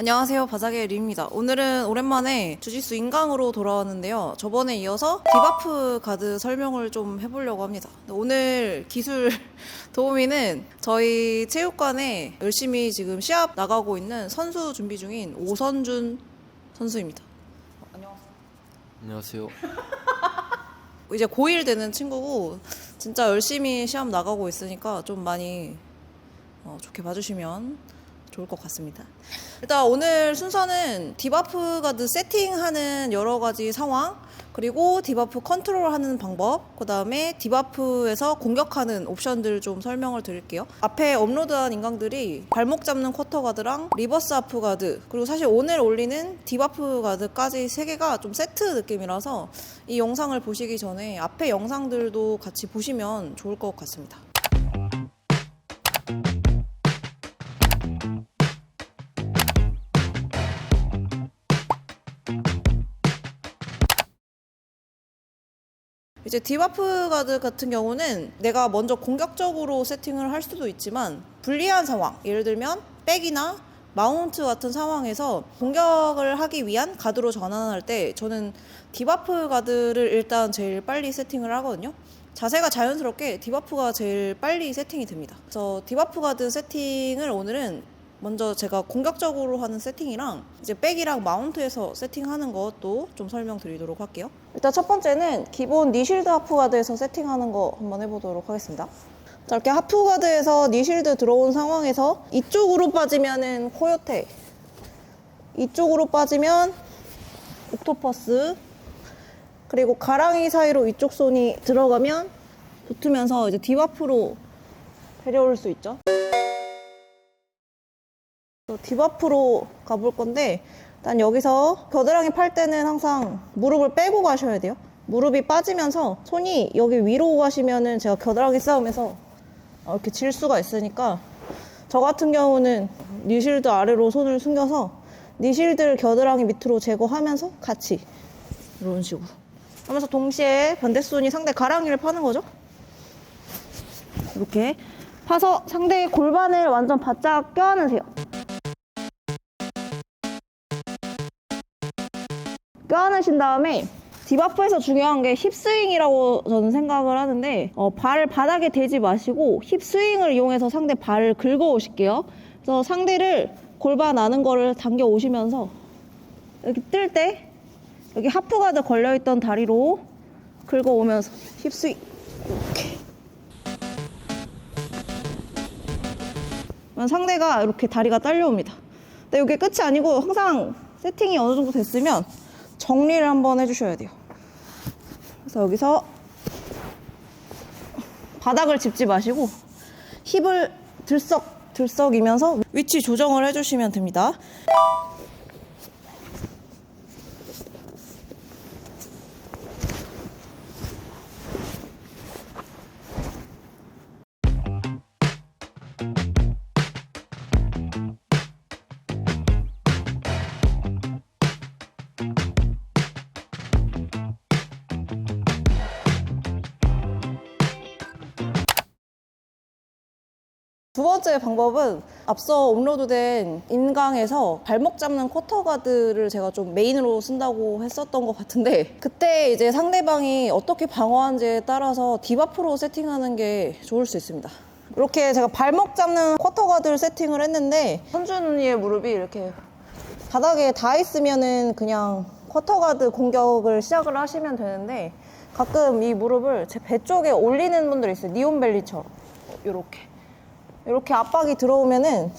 안녕하세요, 바닥의 리입니다. 오늘은 오랜만에 주짓수 인강으로 돌아왔는데요. 저번에 이어서 디바프 가드 설명을 좀 해보려고 합니다. 오늘 기술 도우미는 저희 체육관에 열심히 지금 시합 나가고 있는 선수 준비 중인 오선준 선수입니다. 안녕하세요. 이제 고1 되는 친구고 진짜 열심히 시합 나가고 있으니까 좀 많이 좋게 봐주시면 좋을 것 같습니다. 일단 오늘 순서는 디바프 가드 세팅하는 여러 가지 상황, 그리고 디바프 컨트롤하는 방법, 그 다음에 디바프에서 공격하는 옵션들 좀 설명을 드릴게요. 앞에 업로드한 인강들이 발목 잡는 쿼터 가드랑 리버스 하프 가드, 그리고 사실 오늘 올리는 디바프 가드까지 3개가 좀 세트 느낌이라서 이 영상을 보시기 전에 앞에 영상들도 같이 보시면 좋을 것 같습니다. 이제 디바프 가드 같은 경우는 내가 먼저 공격적으로 세팅을 할 수도 있지만 불리한 상황, 예를 들면 백이나 마운트 같은 상황에서 공격을 하기 위한 가드로 전환할 때 저는 디바프 가드를 일단 제일 빨리 세팅을 하거든요. 자세가 자연스럽게 디바프가 제일 빨리 세팅이 됩니다. 그래서 디바프 가드 세팅을 오늘은 먼저 제가 공격적으로 하는 세팅이랑 이제 백이랑 마운트에서 세팅하는 것도 좀 설명드리도록 할게요. 일단 첫 번째는 기본 니실드 하프 가드에서 세팅하는 거 한번 해보도록 하겠습니다. 자, 이렇게 하프 가드에서 니실드 들어온 상황에서 이쪽으로 빠지면은 코요테, 이쪽으로 빠지면 옥토퍼스, 그리고 가랑이 사이로 이쪽 손이 들어가면 붙으면서 이제 디바프로 데려올 수 있죠. 디바프로 가볼 건데 일단 여기서 겨드랑이 팔 때는 항상 무릎을 빼고 가셔야 돼요. 무릎이 빠지면서 손이 여기 위로 가시면은 제가 겨드랑이 싸움에서 이렇게 질 수가 있으니까 저 같은 경우는 니실드 아래로 손을 숨겨서 니실드를 겨드랑이 밑으로 제거하면서 같이 이런 식으로 하면서 동시에 반대손이 상대 가랑이를 파는 거죠. 이렇게 파서 상대의 골반을 완전 바짝 껴안으세요. 껴안으신 다음에 디바프에서 중요한 게 힙스윙이라고 저는 생각을 하는데 발을 바닥에 대지 마시고 힙스윙을 이용해서 상대 발을 긁어 오실게요. 그래서 상대를 골반 아는 거를 당겨 오시면서 이렇게 뜰 때 여기 하프가드 걸려있던 다리로 긁어 오면서 힙스윙 이렇게 그러면 상대가 이렇게 다리가 딸려옵니다. 근데 이게 끝이 아니고 항상 세팅이 어느 정도 됐으면 정리를 한번 해주셔야 돼요. 그래서 여기서 바닥을 짚지 마시고 힙을 들썩이면서 위치 조정을 해주시면 됩니다. 두 번째 방법은 앞서 업로드된 인강에서 발목 잡는 쿼터 가드를 제가 좀 메인으로 쓴다고 했었던 것 같은데 그때 이제 상대방이 어떻게 방어하는지에 따라서 디바프로 세팅하는 게 좋을 수 있습니다. 이렇게 제가 발목 잡는 쿼터 가드를 세팅을 했는데 선준이의 무릎이 이렇게 바닥에 닿아 있으면은 그냥 쿼터 가드 공격을 시작을 하시면 되는데 가끔 이 무릎을 제 배 쪽에 올리는 분들이 있어요. 니온벨리처럼 이렇게 압박이 들어오면은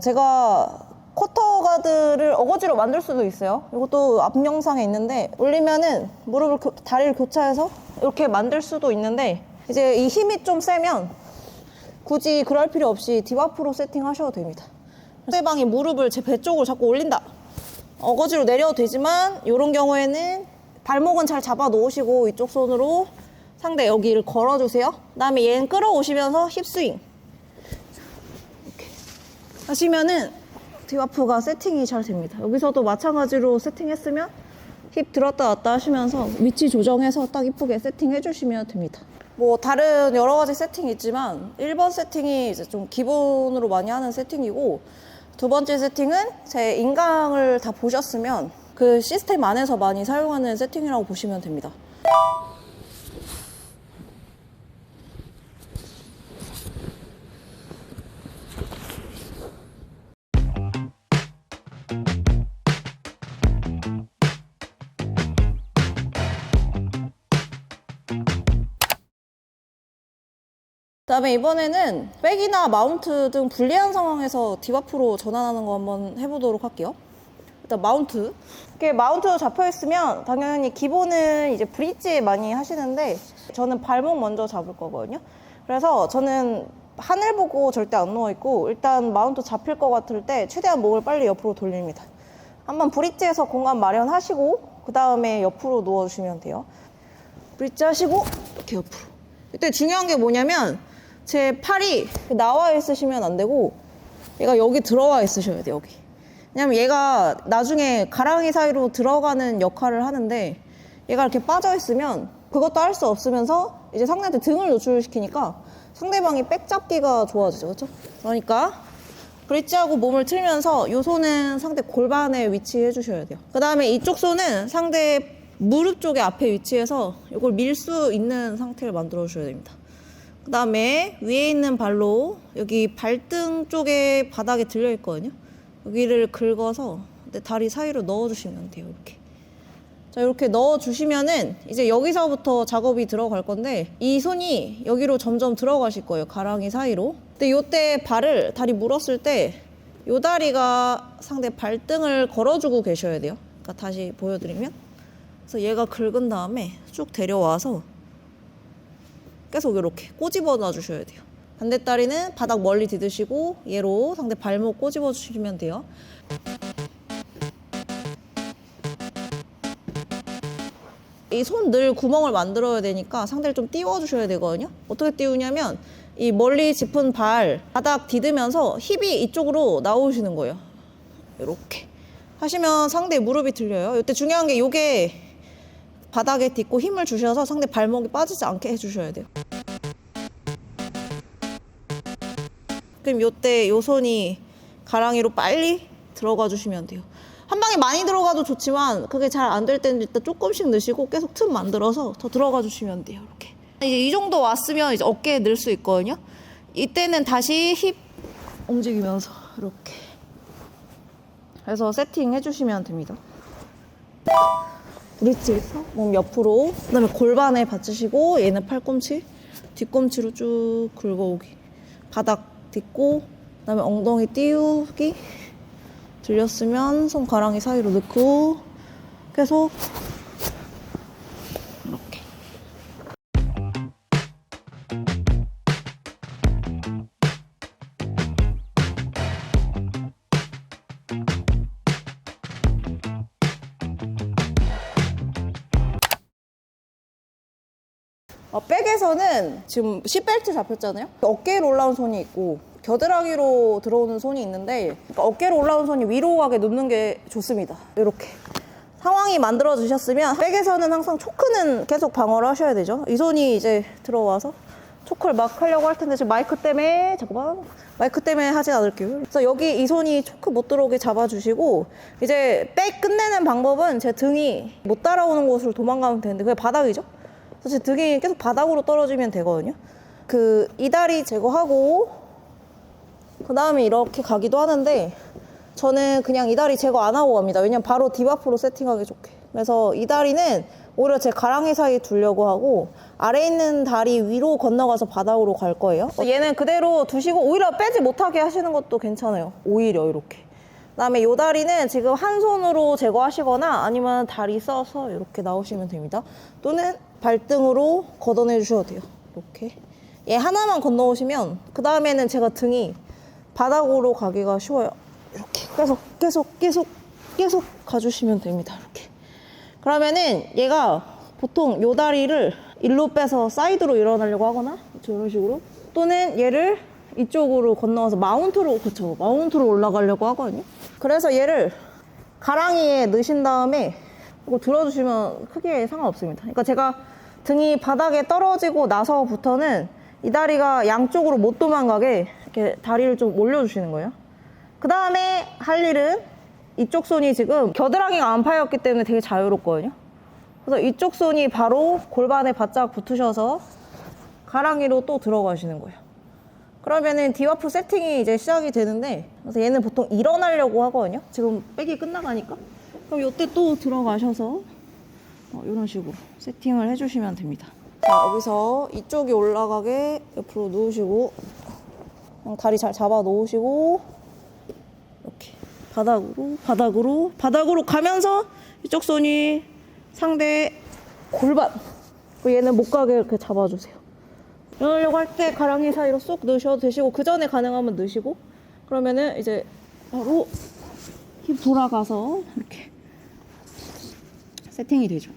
제가 쿼터 가드를 어거지로 만들 수도 있어요. 이것도 앞 영상에 있는데 올리면은 무릎을 다리를 교차해서 이렇게 만들 수도 있는데 이제 이 힘이 좀 세면 굳이 그럴 필요 없이 디바프로 세팅하셔도 됩니다. 상대방이 무릎을 제 배 쪽으로 자꾸 올린다. 어거지로 내려도 되지만 이런 경우에는 발목은 잘 잡아 놓으시고 이쪽 손으로 상대 여기를 걸어주세요. 그다음에 얘는 끌어오시면서 힙스윙 하시면은 디바프가 세팅이 잘 됩니다. 여기서도 마찬가지로 세팅했으면 힙 들었다 놨다 하시면서 위치 조정해서 딱 이쁘게 세팅해 주시면 됩니다. 뭐 다른 여러 가지 세팅이 있지만 1번 세팅이 이제 좀 기본으로 많이 하는 세팅이고 두 번째 세팅은 제 인강을 다 보셨으면 그 시스템 안에서 많이 사용하는 세팅이라고 보시면 됩니다. 그다음에 이번에는 백이나 마운트 등 불리한 상황에서 딥 앞으로 전환하는 거 한번 해보도록 할게요. 일단 마운트. 이렇게 마운트로 잡혀 있으면 당연히 기본은 이제 브릿지 많이 하시는데 저는 발목 먼저 잡을 거거든요. 그래서 저는 하늘 보고 절대 안 누워 있고 일단 마운트 잡힐 것 같을 때 최대한 목을 빨리 옆으로 돌립니다. 한번 브릿지에서 공간 마련하시고 그 다음에 옆으로 누워주시면 돼요. 브릿지 하시고 이렇게 옆으로. 이때 중요한 게 뭐냐면 제 팔이 나와 있으시면 안 되고 얘가 여기 들어와 있으셔야 돼요. 여기. 왜냐면 얘가 나중에 가랑이 사이로 들어가는 역할을 하는데 얘가 이렇게 빠져 있으면 그것도 할 수 없으면서 이제 상대한테 등을 노출시키니까 상대방이 백 잡기가 좋아지죠. 그렇죠? 그러니까 브릿지하고 몸을 틀면서 이 손은 상대 골반에 위치해 주셔야 돼요. 그 다음에 이쪽 손은 상대 무릎 쪽에 앞에 위치해서 이걸 밀 수 있는 상태를 만들어 주셔야 됩니다. 그 다음에 위에 있는 발로 여기 발등 쪽에 바닥에 들려 있거든요. 여기를 긁어서 내 다리 사이로 넣어주시면 돼요. 이렇게. 자, 이렇게 넣어주시면은 이제 여기서부터 작업이 들어갈 건데 이 손이 여기로 점점 들어가실 거예요. 가랑이 사이로. 근데 이때 발을 다리 물었을 때 이 다리가 상대 발등을 걸어주고 계셔야 돼요. 그러니까 다시 보여드리면 그래서 얘가 긁은 다음에 쭉 데려와서 계속 이렇게 꼬집어 놔주셔야 돼요. 반대 다리는 바닥 멀리 디드시고 얘로 상대 발목 꼬집어 주시면 돼요. 이 손 늘 구멍을 만들어야 되니까 상대를 좀 띄워 주셔야 되거든요. 어떻게 띄우냐면 이 멀리 짚은 발 바닥 디드면서 힙이 이쪽으로 나오시는 거예요. 이렇게 하시면 상대 무릎이 들려요. 이때 중요한 게 이게 바닥에 딛고 힘을 주셔서 상대 발목이 빠지지 않게 해주셔야 돼요. 그럼 이때 요 손이 가랑이로 빨리 들어가 주시면 돼요. 한 방에 많이 들어가도 좋지만 그게 잘 안 될 때는 일단 조금씩 넣으시고 계속 틈 만들어서 더 들어가 주시면 돼요. 이렇게. 이제 이 정도 왔으면 이제 어깨에 넣을 수 있거든요. 이때는 다시 힙 움직이면서 이렇게 해서 세팅 해주시면 됩니다. 브릿지에서 몸 옆으로, 그 다음에 골반에 받치시고 얘는 팔꿈치, 뒤꿈치로 쭉 긁어오기. 바닥 딛고, 그 다음에 엉덩이 띄우기. 들렸으면 손 가랑이 사이로 넣고 계속 이렇게. 백에서는 지금 C벨트 잡혔잖아요. 어깨로 올라온 손이 있고 겨드랑이로 들어오는 손이 있는데 그러니까 어깨로 올라온 손이 위로 가게 눕는 게 좋습니다. 이렇게 상황이 만들어지셨으면 백에서는 항상 초크는 계속 방어를 하셔야 되죠. 이 손이 이제 들어와서 초크를 막 하려고 할 텐데 지금 마이크 때문에 잠깐만 마이크 때문에 하진 않을게요. 그래서 여기 이 손이 초크 못 들어오게 잡아주시고 이제 백 끝내는 방법은 제 등이 못 따라오는 곳으로 도망가면 되는데 그게 바닥이죠. 그래서 제 등이 계속 바닥으로 떨어지면 되거든요. 그 이다리 제거하고 그 다음에 이렇게 가기도 하는데 저는 그냥 이다리 제거 안 하고 갑니다. 왜냐면 바로 딥 앞으로 세팅하기 좋게. 그래서 이다리는 오히려 제 가랑이 사이에 두려고 하고 아래에 있는 다리 위로 건너가서 바닥으로 갈 거예요. 얘는 그대로 두시고 오히려 빼지 못하게 하시는 것도 괜찮아요. 오히려 이렇게. 그다음에 이 다리는 지금 한 손으로 제거하시거나 아니면 다리 써서 이렇게 나오시면 됩니다. 또는 발등으로 걷어내 주셔도 돼요. 이렇게. 얘 하나만 건너오시면 그 다음에는 제가 등이 바닥으로 가기가 쉬워요. 이렇게 계속 가주시면 됩니다. 이렇게. 그러면은 얘가 보통 요 다리를 일로 빼서 사이드로 일어나려고 하거나 이런 식으로 또는 얘를 이쪽으로 건너와서 마운트로 올라가려고 하거든요. 그래서 얘를 가랑이에 넣으신 다음에 이거 들어주시면 크게 상관없습니다. 그러니까 제가 등이 바닥에 떨어지고 나서부터는 이 다리가 양쪽으로 못 도망가게 이렇게 다리를 좀 올려주시는 거예요. 그 다음에 할 일은 이쪽 손이 지금 겨드랑이가 안 파였기 때문에 되게 자유롭거든요. 그래서 이쪽 손이 바로 골반에 바짝 붙으셔서 가랑이로 또 들어가시는 거예요. 그러면은 디와프 세팅이 이제 시작이 되는데, 그래서 얘는 보통 일어나려고 하거든요. 지금 백이 끝나가니까. 그럼 이때 또 들어가셔서 이런 식으로 세팅을 해주시면 됩니다. 자, 여기서 이쪽이 올라가게 옆으로 누우시고 다리 잘 잡아 놓으시고 이렇게 바닥으로 가면서 이쪽 손이 상대 골반, 얘는 못 가게 이렇게 잡아주세요. 이러려고 할 때 가랑이 사이로 쏙 넣으셔도 되시고, 그 전에 가능하면 넣으시고, 그러면은 이제 바로 힙 돌아가서 이렇게 세팅이 되죠.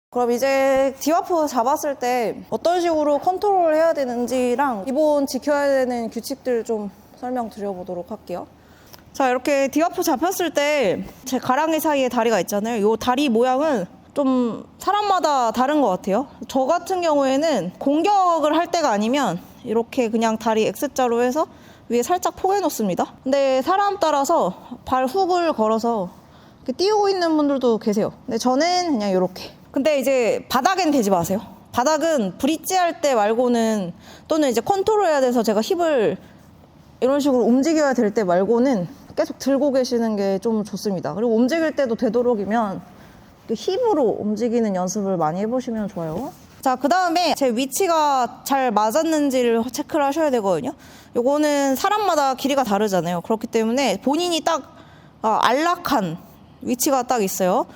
그럼 이제 디와프 잡았을 때 어떤 식으로 컨트롤 해야 되는지랑 기본 지켜야 되는 규칙들 좀 설명드려보도록 할게요. 자, 이렇게 디와프 잡혔을 때 제 가랑이 사이에 다리가 있잖아요. 이 다리 모양은 좀 사람마다 다른 것 같아요. 저 같은 경우에는 공격을 할 때가 아니면 이렇게 그냥 다리 X자로 해서 위에 살짝 포개 놓습니다. 근데 사람 따라서 발 훅을 걸어서 이렇게 띄우고 있는 분들도 계세요. 근데 저는 그냥 이렇게. 근데 이제 바닥엔 대지 마세요. 바닥은 브릿지 할 때 말고는, 또는 이제 컨트롤 해야 돼서 제가 힙을 이런 식으로 움직여야 될 때 말고는 계속 들고 계시는 게 좀 좋습니다. 그리고 움직일 때도 되도록이면 힙으로 움직이는 연습을 많이 해보시면 좋아요. 자, 그 다음에 제 위치가 잘 맞았는지를 체크를 하셔야 되거든요. 요거는 사람마다 길이가 다르잖아요. 그렇기 때문에 본인이 딱 안락한 위치가 딱 있어요.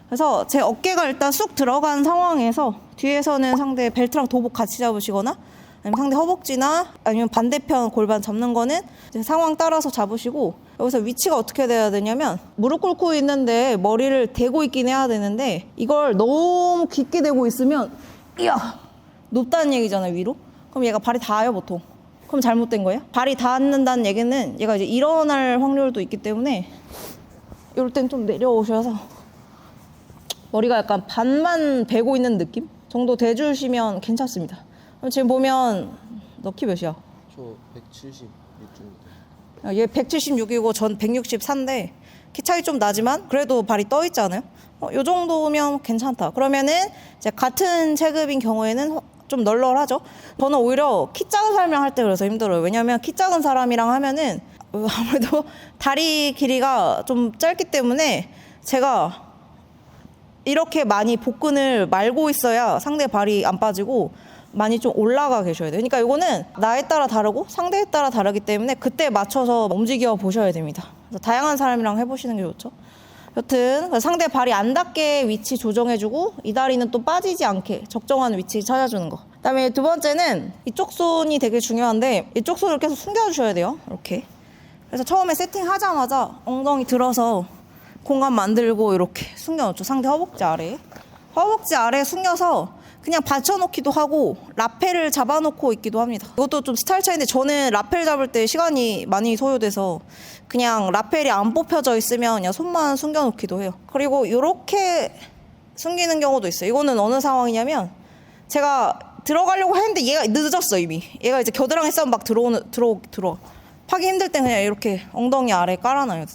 그래서 제 어깨가 일단 쑥 들어간 상황에서 뒤에서는 상대 벨트랑 도복 같이 잡으시거나, 아니면 상대 허벅지나 아니면 반대편 골반 잡는 거는 이제 상황 따라서 잡으시고, 여기서 위치가 어떻게 돼야 되냐면 무릎 꿇고 있는데 머리를 대고 있긴 해야 되는데, 이걸 너무 깊게 대고 있으면 이야 높다는 얘기잖아요, 위로. 그럼 얘가 발이 닿아요 보통. 그럼 잘못된 거예요. 발이 닿는다는 얘기는 얘가 이제 일어날 확률도 있기 때문에 이럴 땐 좀 내려오셔서 머리가 약간 반만 베고 있는 느낌 정도 대주시면 괜찮습니다. 지금 보면 너 키 몇이야? 저 176 정도. 얘 176이고 전 164인데 키 차이 좀 나지만 그래도 발이 떠 있잖아요. 요 정도면 괜찮다. 그러면은 이제 같은 체급인 경우에는 좀 널널하죠. 저는 오히려 키 작은 사람이랑 할 때 그래서 힘들어요. 왜냐면 키 작은 사람이랑 하면은 아무래도 다리 길이가 좀 짧기 때문에 제가 이렇게 많이 복근을 말고 있어야 상대 발이 안 빠지고 많이 좀 올라가 계셔야 돼요. 그러니까 이거는 나에 따라 다르고 상대에 따라 다르기 때문에 그때 맞춰서 움직여 보셔야 됩니다. 그래서 다양한 사람이랑 해보시는 게 좋죠. 여튼 상대 발이 안 닿게 위치 조정해주고, 이 다리는 또 빠지지 않게 적정한 위치 찾아주는 거. 그다음에 두 번째는 이쪽 손이 되게 중요한데, 이쪽 손을 계속 숨겨주셔야 돼요. 이렇게. 그래서 처음에 세팅하자마자 엉덩이 들어서 공간 만들고 이렇게 숨겨놓죠. 상대 허벅지 아래에. 허벅지 아래에 숨겨서 그냥 받쳐놓기도 하고 라펠을 잡아놓고 있기도 합니다. 이것도 좀 스타일 차이인데, 저는 라펠 잡을 때 시간이 많이 소요돼서 그냥 라펠이 안 뽑혀져 있으면 그냥 손만 숨겨놓기도 해요. 그리고 이렇게 숨기는 경우도 있어요. 이거는 어느 상황이냐면, 제가 들어가려고 했는데 얘가 늦었어 이미. 얘가 이제 겨드랑이 싸움 막 들어와. 파기 힘들 땐 그냥 이렇게 엉덩이 아래 깔아놔요.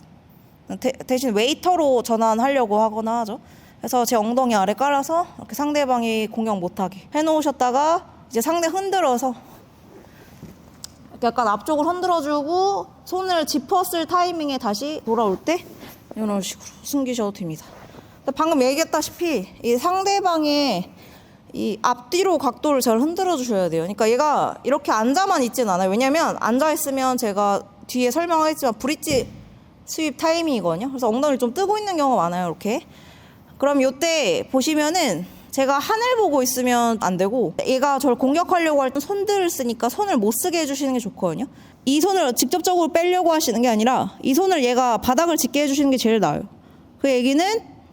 대신 웨이터로 전환하려고 하거나 하죠. 그래서 제 엉덩이 아래 깔아서 이렇게 상대방이 공격 못하게 해놓으셨다가, 이제 상대 흔들어서 이렇게 약간 앞쪽을 흔들어주고 손을 짚었을 타이밍에 다시 돌아올 때 이런 식으로 숨기셔도 됩니다. 방금 얘기했다시피 이 상대방의 이 앞뒤로 각도를 잘 흔들어 주셔야 돼요. 그러니까 얘가 이렇게 앉아만 있진 않아요. 왜냐면 앉아 있으면 제가 뒤에 설명하겠지만 브릿지 스윕 타이밍이거든요. 그래서 엉덩이를 좀 뜨고 있는 경우가 많아요. 이렇게. 그럼 이때 보시면은 제가 하늘 보고 있으면 안 되고 얘가 저를 공격하려고 할 때 손들을 쓰니까 손을 못 쓰게 해주시는 게 좋거든요. 이 손을 직접적으로 빼려고 하시는 게 아니라 이 손을 얘가 바닥을 짚게 해주시는 게 제일 나아요. 그 얘기는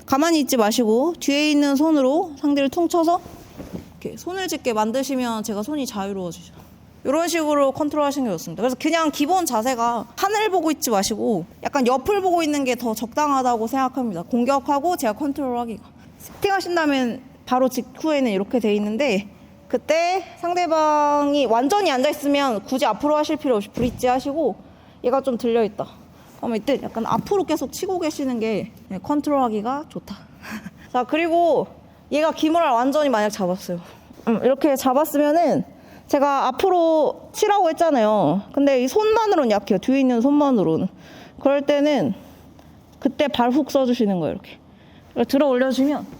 가만히 있지 마시고 뒤에 있는 손으로 상대를 퉁쳐서 이렇게 손을 짚게 만드시면 제가 손이 자유로워지죠. 이런 식으로 컨트롤 하시는 게 좋습니다. 그래서 그냥 기본 자세가 하늘 보고 있지 마시고 약간 옆을 보고 있는 게 더 적당하다고 생각합니다. 공격하고 제가 컨트롤하기가. 세팅하신 다음에 바로 직후에는 이렇게 돼 있는데 그때 상대방이 완전히 앉아있으면 굳이 앞으로 하실 필요 없이 브릿지 하시고 얘가 좀 들려있다. 그러면 이때 약간 앞으로 계속 치고 계시는 게 컨트롤하기가 좋다. 자, 그리고 얘가 기모를 완전히 만약 잡았어요. 이렇게 잡았으면은 제가 앞으로 치라고 했잖아요. 근데 이 손만으로는 약해요. 뒤에 있는 손만으로는. 그럴 때는 그때 발 훅 써주시는 거예요. 이렇게 들어 올려주면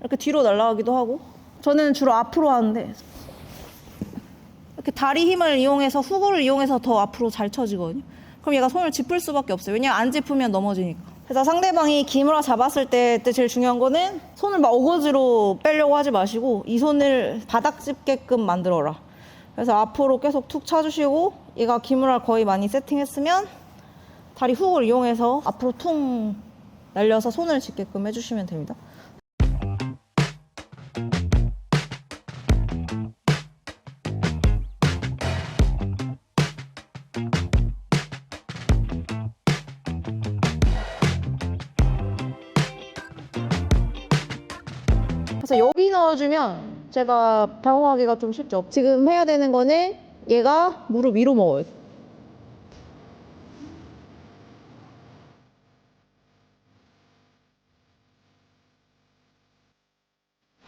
이렇게 뒤로 날아가기도 하고 저는 주로 앞으로 하는데 이렇게 다리 힘을 이용해서 후구를 이용해서 더 앞으로 잘 쳐지거든요. 그럼 얘가 손을 짚을 수밖에 없어요. 왜냐면 안 짚으면 넘어지니까. 그래서 상대방이 기무라 잡았을 때 제일 중요한 거는 손을 막 어거지로 빼려고 하지 마시고 이 손을 바닥 짚게끔 만들어라. 그래서 앞으로 계속 툭 차주시고 얘가 기무라 거의 많이 세팅했으면 다리 훅을 이용해서 앞으로 퉁 날려서 손을 짚게끔 해주시면 됩니다. 그래서 여기 넣어주면 제가 방어하기가 좀 쉽죠. 지금 해야 되는 거는 얘가 무릎 위로 먹어요.